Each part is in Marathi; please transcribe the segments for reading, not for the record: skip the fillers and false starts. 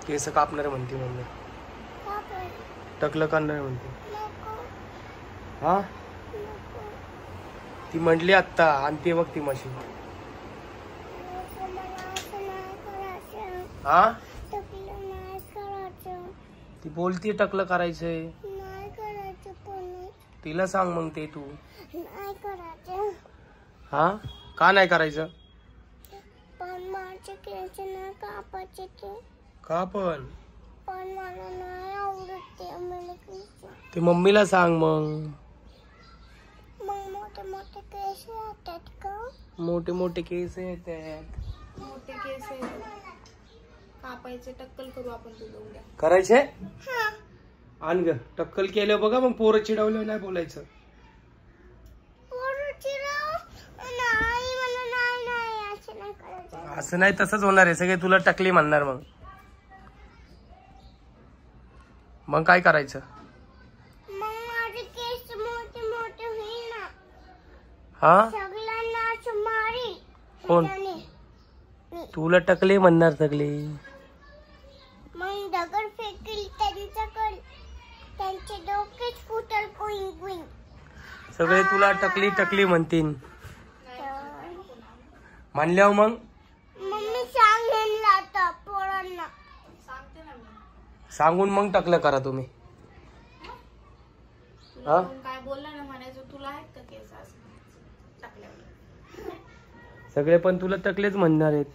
केस कापणार म्हणते मम्मी. टकलं करणार म्हणते. हा ती म्हटली आत्ता आणते बघ ती मशीन. हा ती बोलती टकलं करायचंय. तिला सांग मग ते तू. हा का नाही करायचं? का पण ते मम्मीला सांग मग. मोठे मोठे केस येतात. मोठे केस कापायचे, टक्कल करू आपण तुला उद्या. करायचे आण ग. टक्कल केलं बघा मग पोरं चिडवलं नाही बोलायचं. असं नाही तसंच होणार आहे. सगळे तुला टकली म्हणणार मग. मग काय करायचं? हा कोण तुला टकले म्हणणार सगळे. मग दगड फेकली त्यांच्याकडे, त्यांचे डोकेच फुटल. कुईंग कुईंग सगळे तुला टकली टकली म्हणतील. म्हणल्यावर मग मम्मी सांगेन आता पोरांना. सांगून मग टकलं करा तुम्ही. हा काय बोलला ना म्हणायचं तुला आहेत का केस टाकल्यावर. सगळे पण तुला टकलेच म्हणणार आहेत.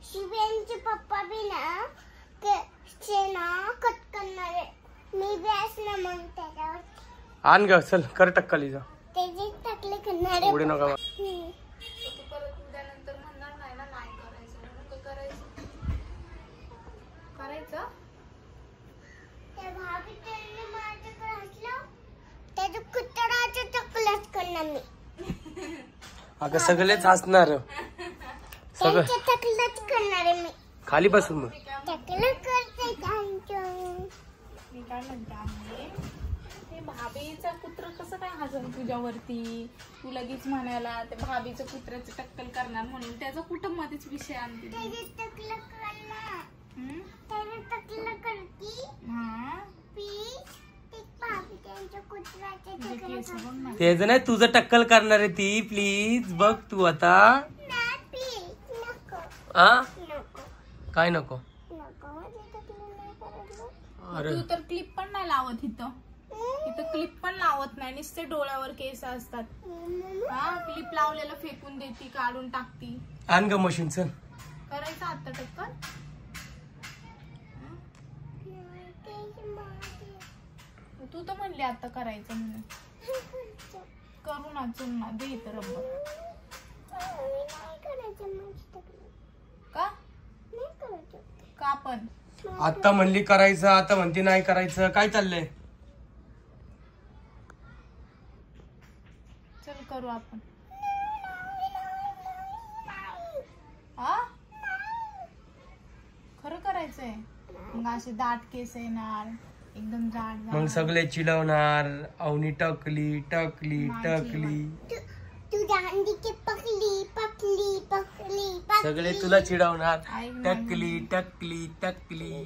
शिवेंचे पप्पा बी ना कट करणार आहे. मी बी असणार मग त्याच्यावर. आण ग चल कर टक्कली जा. त्याचे टकले करणार आहे. एवढे नका. तू परत उद्यानंतर म्हणणार नाही ना नाही करायचं म्हणून करायचं. करायचं त्या भाभी त्यांनी माझ्याकडे असलं त्याचं कुत्तराचं टकलच करणार मी. अगं सगळेच हसणार. सगळं त्यांचे टकलच करणार आहे मी. खाली बसून मग टकलं करते त्यांचं. मी काय म्हणते आहे ते भाभीचं कुत्र कसं काय हसन तुझ्यावरती. तू लगेच म्हणायला ते भाभीचं कुत्र्याचं टक्कल करणार म्हणून त्याचा कुठं मध्येच विषय आणते. त्याचे टकलं करणार. त्याचे टकलं करती. हा प्लीज ते भाभी त्यांच्या कुत्र्याचे टकलं करणार. तेच नाही तुझं टक्कल करणार आहे ती. प्लीज बघ तू आता. नाही प्लीज नको हा नको काय नको. नको ते टकलं नाही करायचं. अरे तू तर क्लिप पण नाही लावत इथं. इथं क्लिप पण लावत नाही. नुसते डोळ्यावर केस असतात. हा क्लिप लावलेलं फेकून देती, काढून टाकती. आण ग मशीन चल. करायचं आता टक्कल. तू तर म्हणली आता करायचं म्हणून. करू ना चल ना दे इथं रब्बर. का का पण आता म्हणली करायचं आता म्हणते नाही करायचं. काय चाललंय? चल करू आपण. हा खरं करायचंय. मग असे दाट केस येणार एकदम जाड मग सगळे चिडवणार. अवनी टकली टकली टकली. तुझ्या अंडीची पकली पकली पकली सगळे तुला चिडवणार. टकली टकली टकली.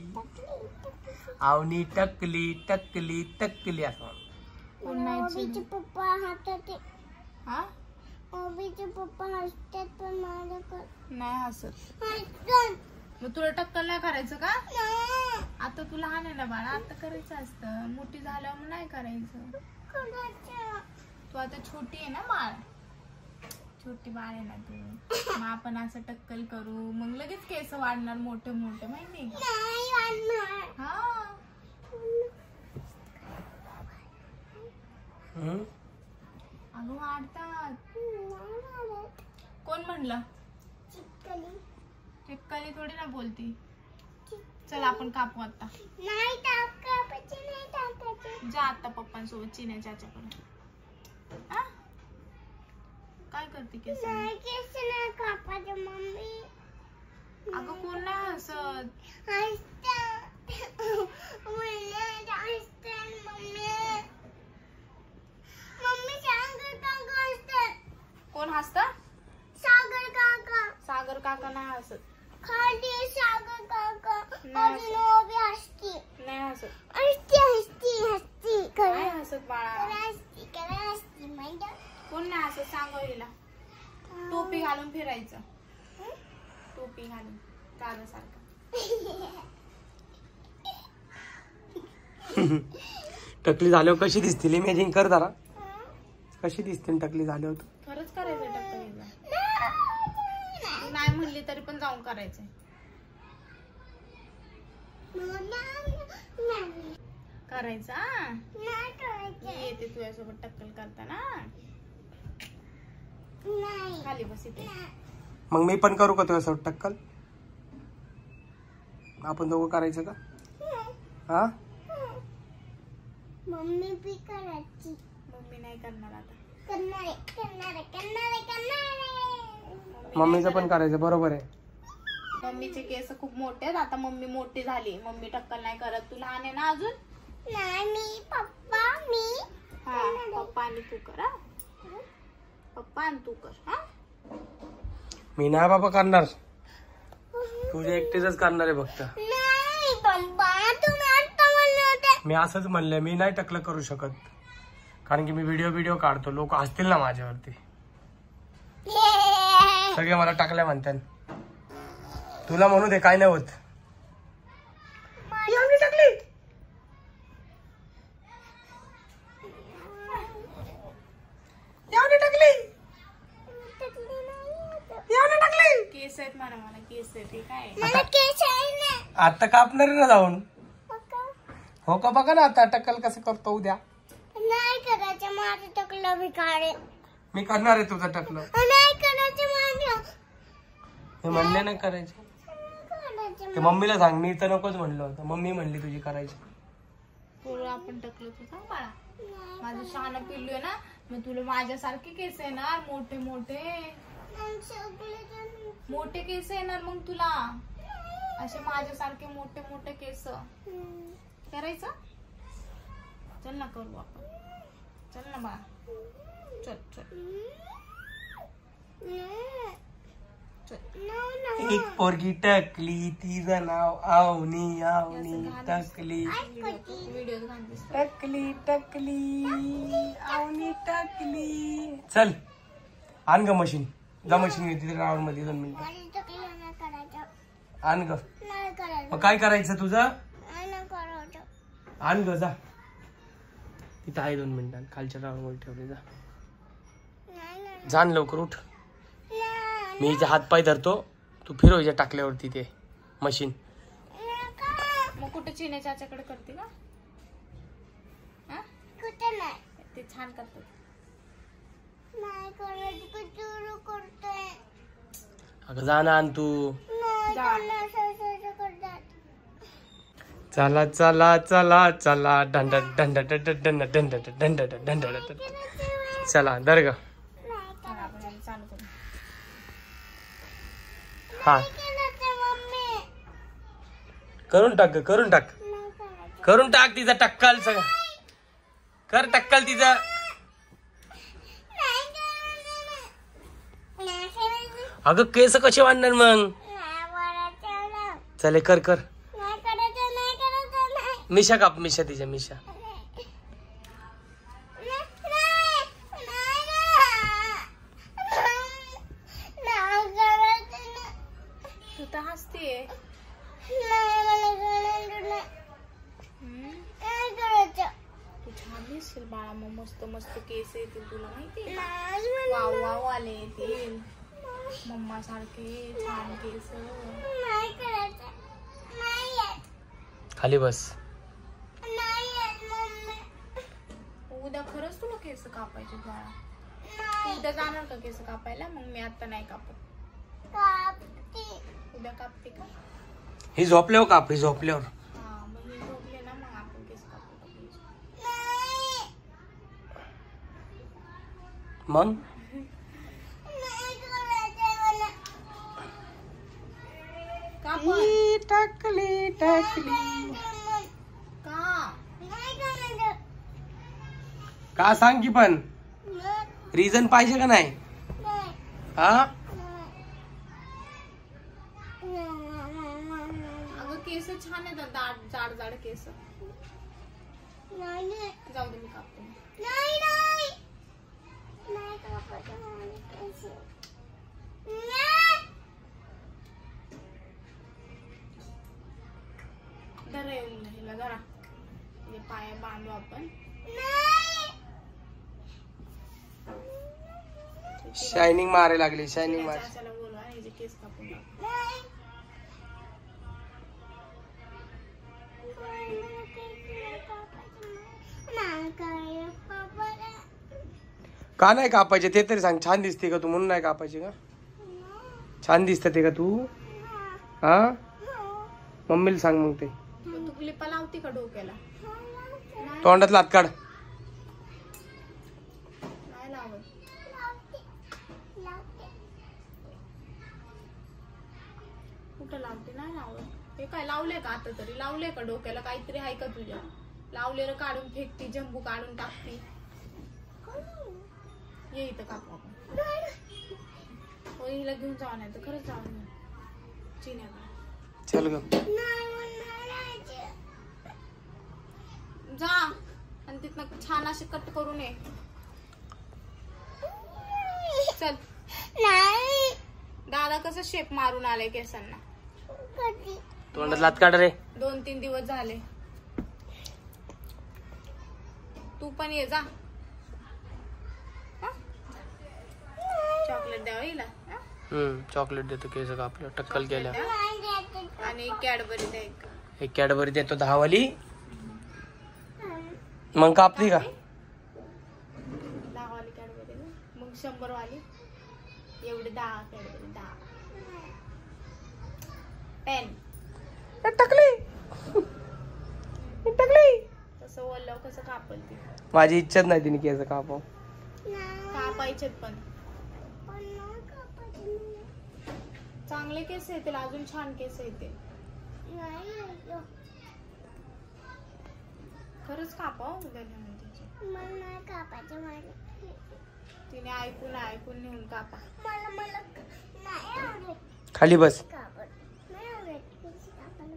अवनी टकली टकली टकली असं. ओबीचे पप्पा हातात. हा ओबीचे पप्पा हसतात पण माझ्याकडे नाही हसत. हसतात. मग तुला टक्कल नाही करायचं का? आता तू लहान आहे ना बाळा. आता करायचं असतं. मोठी झाल्यावर मग नाही करायचं. तू आता छोटी आहे ना बाळ. छोटी बाळ आहे ना तू. मग आपण असं टक्कल करू मग लगेच केस वाढणार मोठे मोठे. माहिती का? हा अगं वाढतात. कोण म्हणलं? चिपकली थोडी ना बोलती. चल आपण कापू आता. नाही टाकायचे नाही टाकायचे. जा आता पप्पांसोबत चिन्याच्या ह्याच्याकडे. काय करते केस? नाही केस नाही कापायचे मम्मी. अगं कोण नाही हसत. मम्मी सागर काका हसतात. कोण हसत? सागर काका. सागर काका नाही हसत. खाली सागर काका नाही अजून उभी हसती नाही हसत. हसती हसती हसती नाही हसत बाळा. हसती म्हणजे कोण नाही हसत सांग हिला. टोपी घालून फिरायचं. टोपी घालून दादासारखं. टकली झाल्यावर कशी दिसतील इमॅजिन कर जरा. कशी दिसतील टकली झाल्यावर. खरंच करायचं टक्कलीला. तू नाही म्हणली तरी पण जाऊन करायचंय. करायचं हा? मी येते तुझ्यासोबत टक्कल करताना. खाली बस इथे. मग मी पण करू का तुझ्यासोबत टक्कल. आपण दोघं करायचं का. हा मम्मी भी करायची. मम्मी नाही करणार आता. करणारे करणारे करणारे करणारे. मम्मीचं पण करायचं बरोबर आहे. मम्मीचे केस खूप मोठे आहेत. आता मम्मी मोठी झाली. मम्मी टक्कल नाही करत. तू लहान आहे ना अजून. नाही मी पप्पा मी हा पप्पा आणि तू कर. हा पप्पा आणि तू कर. हा मी नाही बाबा करणार. तुझ्या एकटीच करणार आहे फक्त. नाही पप्पा तुम्ही आता म्हणले होते. मी असंच म्हणलं मी नाही टकलं करू शकत. कारण की मी व्हिडिओ काढतो. लोक हसतील ना माझ्यावरती. सगळे मला टाकल्या म्हणतात. तुला म्हणू दे काय नाही होत. एवढी टाकली. एवढी टाकली. एवढी टाकली. केस आहेत मला मला केस आहेत. हे काय मला केस आहे ना. आता कापणार आहे ना जाऊन. पप्पा हो का बघा ना आता टक्कल कसं करतो उद्या. नाही करायचं माझं टकलं मी काढेल. मी करणार आहे तुझं टकलं. नाही करायचं माझं. मी म्हणले नाही करायचं. करायचं ते मम्मीला सांग. मी तर नकोच म्हणलं होतं. मम्मी म्हणली तुझी करायची. पोरं आपण टकलं तू सांग बाळा. माझं शहाणं पिल्लू आहे ना. मग तुला माझ्यासारखे केस येणार. मोठे मोठे मोठे केस येणार. मग तुला असे माझ्यासारखे मोठे मोठे केस करायचं. चल ना करू आपण. चल ना बाळा. चल चल चल. एक पोरगी टकली तिचं नाव आवनी आवनी टकली. व्हिडिओ घालतेस. टकली टकली आवनी टकली. चल आण ग मशीन. जा मशीन घेते राऊंड मध्ये 2 मिनिटं. माझं टकलं नाही करायचं. आण ग. नाही करायचं. मग काय करायचं तुझं. नाही करायचं. आण ग जा. तिथं आहे 2 मिनिटां खालच्या राऊंड मध्ये ठेवले. जा नाही जाण लवकर उठ. नाही मी इथे हात पाय धरतो. तू फिरव हिच्या टाकल्यावरती ते मशीन. मग कुठे चिने चाच्याकडे करते का. हा कुठं नाही. ते छान करतात. नाही करायचं कुठं करतोय. अगं जा ना आण तू. नाही जा. करणार असं करतात. चला चला चला चला डंड डंड डंड डंड डंड डंड डंड डंड. चला दर ग. चला आपण याला चालू करू. हा करायचं मम्मी. करून टाक ग. करून टाक. नाही करायचं. करून टाक तिचा टक्कल सगळं. कर टक्कल तिचा. नाही करायचं. नाही करायचं. अगं केस कसे वाढणार मग. नाही करायचं ना. चले कर कर. नाही करायचं. नाही करायचं. नाही. मिशा काप. मिशा तिच्या मिशा. तू तर हसतीये. तू छान दिसशील बाळा. मग मस्त मस्त केस येतील तुला माहितीये का. वाव वाव आले येतील. मम्मा सारखे छान केस. खाली बस. उद्या खरंच तुला केस कापायचे बाळा. तू उद्या जाणार का केस कापायला. मग मी आता नाही कापत. उद्या कापते का. ही झोपल्यावर काप. ही झोपल्यावर. हा मग मी झोपले ना मग आपण केस कापू टाकू. मग टकली टकली. का सांग की पण रिझन पाहिजे का नाही. हा केस छान येतात, दाट जाड जाड केस. नाही जाऊ दे मी कापते. नाही नाही नाही कापत मला केस. धरा येऊन हिला धरा. म्हणजे पाया बांधू आपण. शायनिंग मारायला लागली, शायनिंग मार. चाचाला बोलवा आणि हिचे केस कापून टाक. का नाही कापायचे ते तरी सांग. छान दिसते का तू म्हणून नाही कापायचे का? छान दिसते ते का तू? हा मम्मीला सांग मग. ते तू क्लिपा लावती का डोक्याला? तोंडात लात काढ. नाही लावत. कुठं लावते? नाही लावत. हे काय लावले का आता तरी? लावले का डोक्याला? काहीतरी आहे का तुझ्या? लावलेलं काढून फेकती, जंबू काढून टाकती. ये इथं कापू आपण. हो हिला घेऊन जाऊ, नाही तर खरंच जाऊ चिन्याकडे. चल ग जा आणि तिथनं छान असे कट करून ये. चल. नाही दादा कसं शेप मारून आले केसांना. तोंडात लात काढ रे. 2-3 दिवस झाले. तू पण ये जा. चॉकलेट द्यावं हिला. चॉकलेट देतो केस कापलं टक्कल केल्या. आणि कॅडबरी द्या एक. एक कॅडबरी देतो 10 वाली. मग कापली का? 10 वाली कॅडबरी ना. मग 100 वाली. एवढे 10 कॅडबरी 10. पेन टकली टकली. तसं ओलव कसं कापल ती. माझी इच्छाच नाही तिने केस कापाव. कापायचे पण चांगले केस येतील. अजून छान केस येतील. खरंच कापाव उद्या मला कापायचं. मला तिने ऐकून ऐकून नेऊन कापा. मला मला नाही आवडत. खाली बस. कापड नाही आवडत. केस कापायला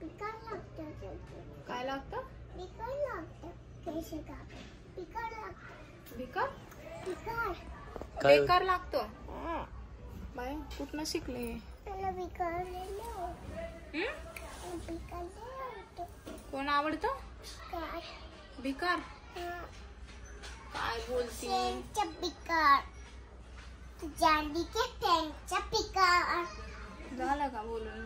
पिकायला लागतं. काय लागतं? पिकायला लागतं. केस कापायला पिकायला लागतं. भिकार? पिकाय काय? बेकार लागतो. बाय कुठनं शिकले? मला पिकायला कोण आवडतं? काय भिकार? काय बोलती? त्यांच्या पिकार जांडीचे त्यांच्या पिकार. झालं का बोलून?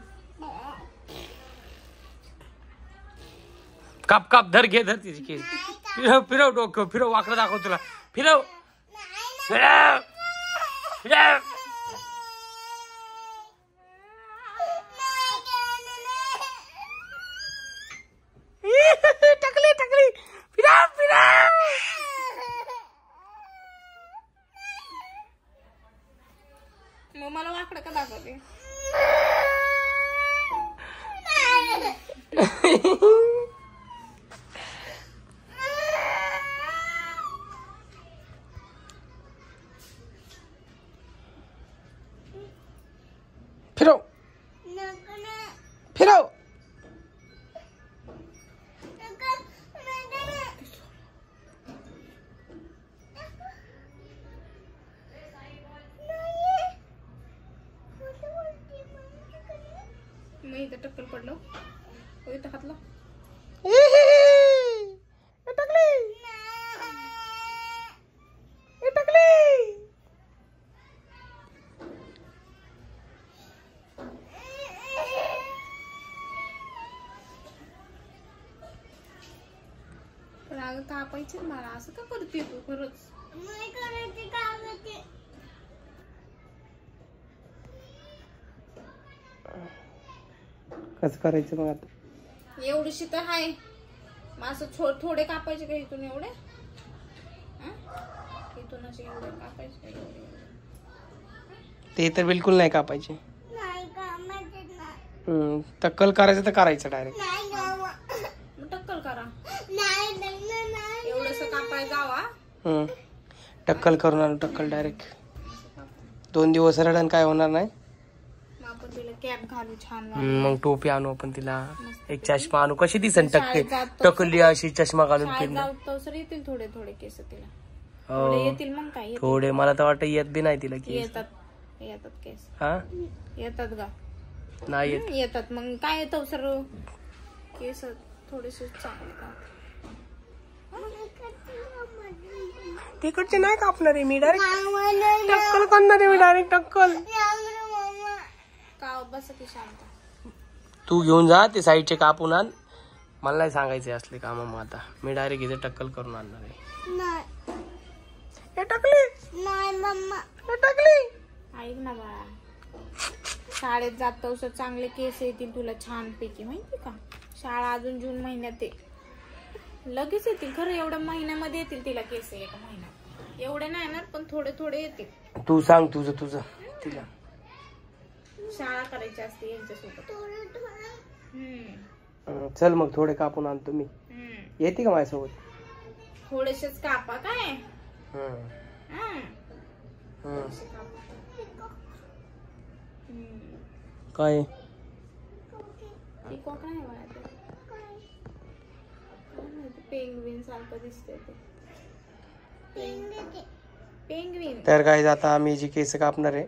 काप काप धर घे धर तिची केस. फिरव फिरव डोकं फिरव. वाकडं दाखव तुला. फिरव फिरव फिरव. टकली टकली. फिरव फिरव. मग मला वाकडं का दाखवते? फिरव फिरव. मी इथं टक्कल पडलो. इथं हातला. पण अगं कापायचे मला. असं का करते तू? खरंच नाही करायचे. कापायचे. कसं करायचं मग आता? एवढीशी तर आहे. मग असं थोडे कापायचे का इथून? एवढे इथून असे एवढे कापायचे का? ते तर बिलकुल नाही कापायचे. नाही कापायचे नाही. टक्कल करायचं तर करायचं डायरेक्ट. नाही गावा. मग टक्कल करा. नाही नाही नाही. एवढंसं कापाय जावा. टक्कल करून आणू. टक्कल डायरेक्ट 2 दिवस रडण काय होणार नाही. मग आपण आपण तिला कॅप घालू छान मग टोपी आणू आपण तिला, एक चष्मा आणू. कशी दिसन टकली अशी चष्मा घालून फिरणं. तर येतील थोडे थोडे केस तिला. हो येतील मग काय थोडे, मला तर वाटतं येत बी नाही तिला केस. येतात केस. हा येतात गा, नाही येत. येतात. मग काय येतं सर केस थोडेसे चांगले का. तिकडचे नाही कापणार आहे मी, डायरेक्ट टक्कल करणार आहे मी, डायरेक्ट टक्कल. का बस की शांत. तू घेऊन जा ते साईडचे कापून आण, मला नाही सांगायचे असले काम. मग आता मी डायरेक्ट इथे टक्कल करून आणणार आहे. हे टकली नाही मम्मा, हे टकली. ऐक ना बाळा, शाळेत जातो चांगले केस येतील तुला छान पैकी, माहिती का. शाळा अजून जून महिन्यात आहे, लगेच येतील. खरं एवढ्या महिन्यामध्ये येतील तिला केस, एका महिन्यात. एवढे नाही येणार पण थोडे थोडे येतील. तू सांग तुझं तिला. शाळा करायची असते यांच्यासोबत. चल मग थोडे कापून आणतो मी. येते का माझ्यासोबत? थोडेसेच कापा काय. काय पिकॉक नाही बाळा ते, पेंग्विन सारखं दिसतंय ते. पेंग्विन. तर काय आता आम्ही जी केस कापणार आहे